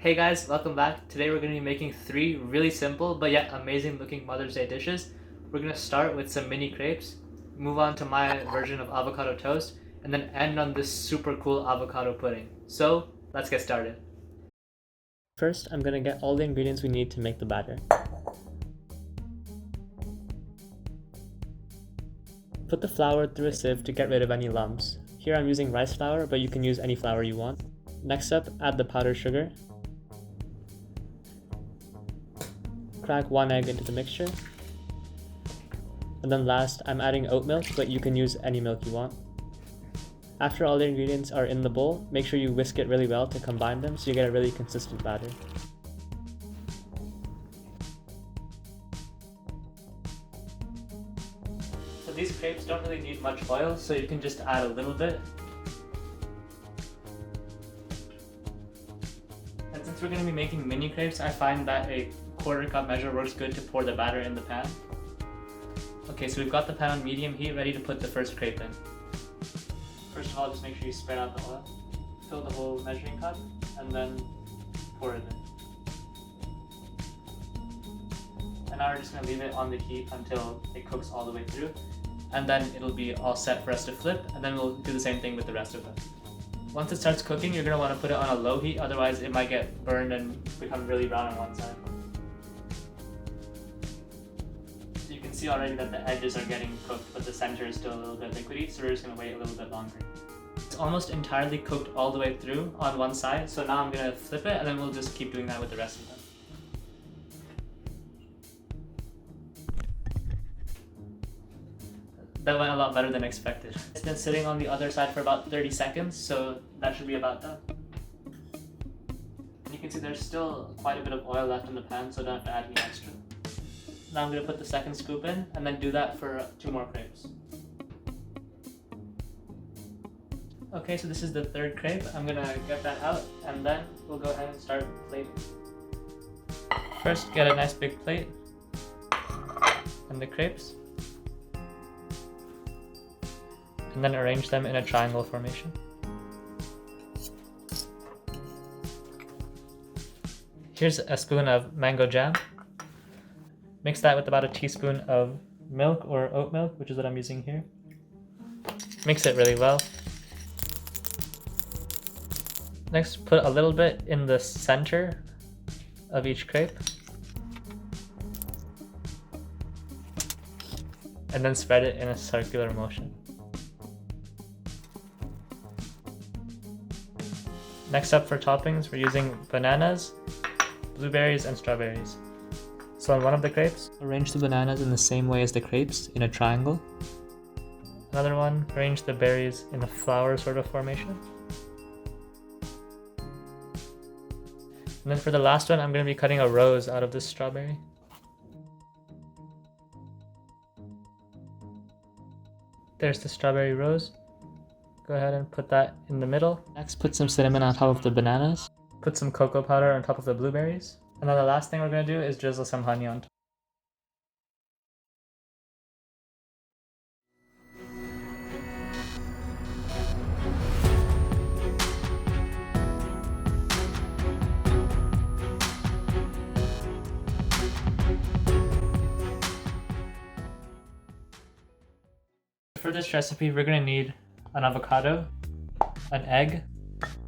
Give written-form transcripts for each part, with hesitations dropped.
Hey guys, welcome back. Today we're going to be making 3 really simple but yet amazing looking Mother's Day dishes. We're going to start with some mini crepes, move on to my version of avocado toast, and then end on this super cool avocado pudding. So, let's get started. First, I'm going to get all the ingredients we need to make the batter. Put the flour through a sieve to get rid of any lumps. Here I'm using rice flour, but you can use any flour you want. Next up, add the powdered sugar. Crack 1 egg into the mixture. And then last, I'm adding oat milk, but you can use any milk you want. After all the ingredients are in the bowl, make sure you whisk it really well to combine them so you get a really consistent batter. So these crepes don't really need much oil, so you can just add a little bit. And since we're going to be making mini crepes, I find that a 1/4 cup measure works good to pour the batter in the pan. Okay, so we've got the pan on medium heat ready to put the first crepe in. First of all, just make sure you spread out the oil. Fill the whole measuring cup and then pour it in. And now we're just going to leave it on the heat until it cooks all the way through. And then it'll be all set for us to flip, and then we'll do the same thing with the rest of them. Once it starts cooking, you're going to want to put it on a low heat, otherwise it might get burned and become really brown on one side. You can see already that the edges are getting cooked, but the center is still a little bit liquidy, so we're just going to wait a little bit longer. It's almost entirely cooked all the way through on one side, so now I'm going to flip it, and then we'll just keep doing that with the rest of them. That went a lot better than expected. It's been sitting on the other side for about 30 seconds, so that should be about done. And you can see there's still quite a bit of oil left in the pan, so I don't have to add any extra. Now I'm going to put the second scoop in, and then do that for 2 more crepes. Okay, so this is the third crepe. I'm going to get that out, and then we'll go ahead and start plating. First, get a nice big plate, and the crepes. And then arrange them in a triangle formation. Here's a spoon of mango jam. Mix that with about a teaspoon of milk or oat milk, which is what I'm using here. Mix it really well. Next, put a little bit in the center of each crepe. And then spread it in a circular motion. Next up for toppings, we're using bananas, blueberries, and strawberries. So on one of the crepes, arrange the bananas in the same way as the crepes, in a triangle. Another one, arrange the berries in a flower sort of formation. And then for the last one, I'm going to be cutting a rose out of this strawberry. There's the strawberry rose. Go ahead and put that in the middle. Next, put some cinnamon on top of the bananas. Put some cocoa powder on top of the blueberries. And then the last thing we're going to do is drizzle some honey on top. For this recipe, we're going to need an avocado, an egg,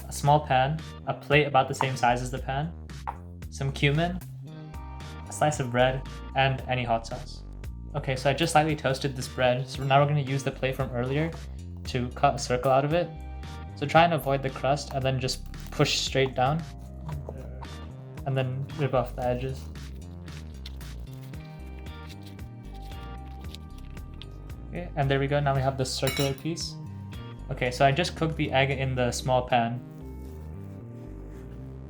a small pan, a plate about the same size as the pan, some cumin, a slice of bread, and any hot sauce. Okay, so I just slightly toasted this bread, so now we're going to use the plate from earlier to cut a circle out of it. So try and avoid the crust and then just push straight down and then rip off the edges. Okay, and there we go, now we have this circular piece. Okay, so I just cooked the egg in the small pan.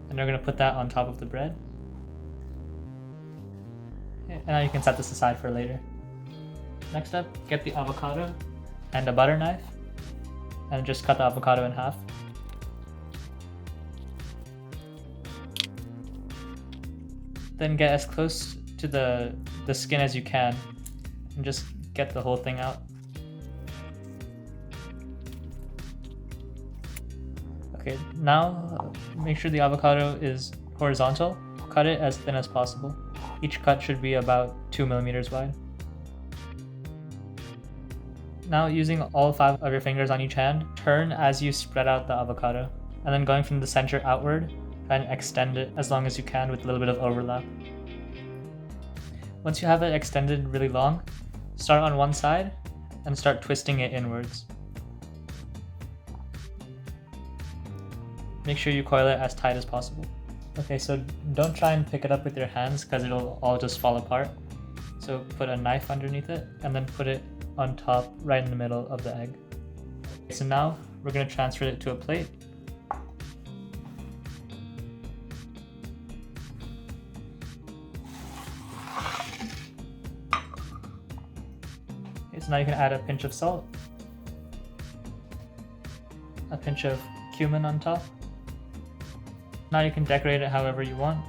And we're going to put that on top of the bread. Okay, and now you can set this aside for later. Next up, get the avocado and a butter knife. And just cut the avocado in half. Then get as close to the skin as you can. And just get the whole thing out. Okay, now make sure the avocado is horizontal, cut it as thin as possible. Each cut should be about 2 millimeters wide. Now, using all 5 of your fingers on each hand, turn as you spread out the avocado, and then going from the center outward, try and extend it as long as you can with a little bit of overlap. Once you have it extended really long, start on one side and start twisting it inwards. Make sure you coil it as tight as possible. Okay, so don't try and pick it up with your hands because it'll all just fall apart. So put a knife underneath it and then put it on top right in the middle of the egg. Okay, so now we're going to transfer it to a plate. Okay, so now you can add a pinch of salt, a pinch of cumin on top. Now you can decorate it however you want.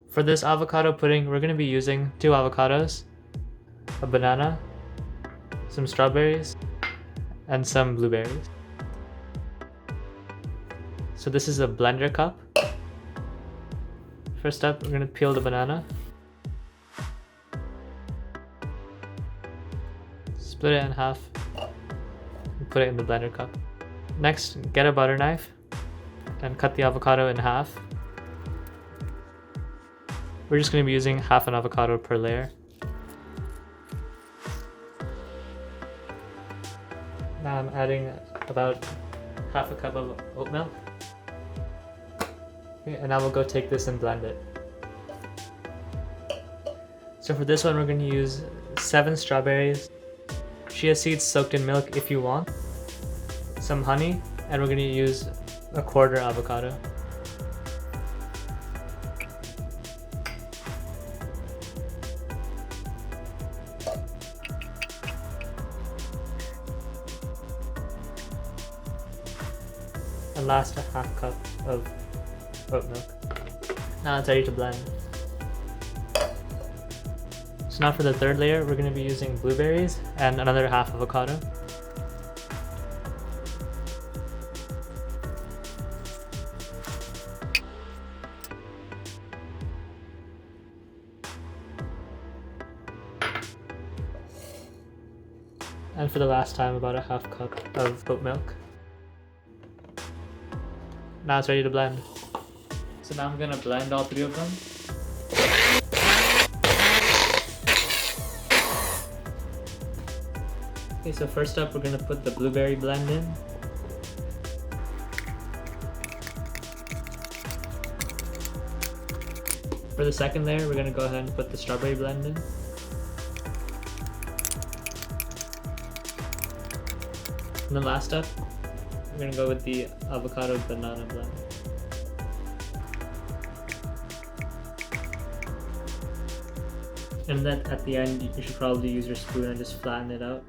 For this avocado pudding, we're going to be using 2 avocados, a banana, some strawberries, and some blueberries. So this is a blender cup. First up, we're going to peel the banana. Split it in half and put it in the blender cup. Next, get a butter knife and cut the avocado in half. We're just going to be using half an avocado per layer. Now I'm adding about half a cup of oat milk. Okay, and now we'll go take this and blend it. So for this one, we're going to use 7 strawberries, chia seeds soaked in milk if you want, some honey, and we're going to use a 1/4 avocado. And last, a half cup of oat milk. Now it's ready to blend. So now for the 3rd layer, we're going to be using blueberries and another half avocado. And for the last time, about a half cup of oat milk. Now it's ready to blend. So now I'm gonna blend all 3 of them. Okay, so first up we're gonna put the blueberry blend in. For the 2nd layer, we're gonna go ahead and put the strawberry blend in. And then last up, we're gonna go with the avocado banana blend. And then at the end, you should probably use your spoon and just flatten it out.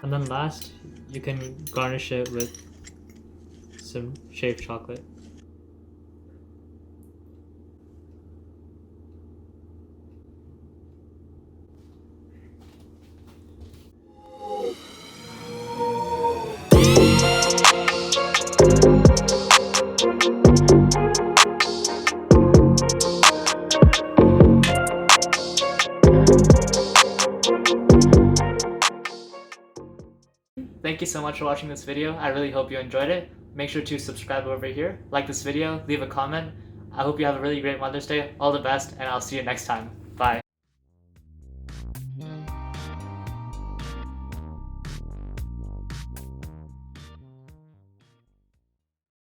And then last, you can garnish it with some shaved chocolate. Thank you so much for watching this video. I really hope you enjoyed it. Make sure to subscribe over here, like this video, leave a comment. I hope you have a really great Mother's Day. All the best, and I'll see you next time. Bye.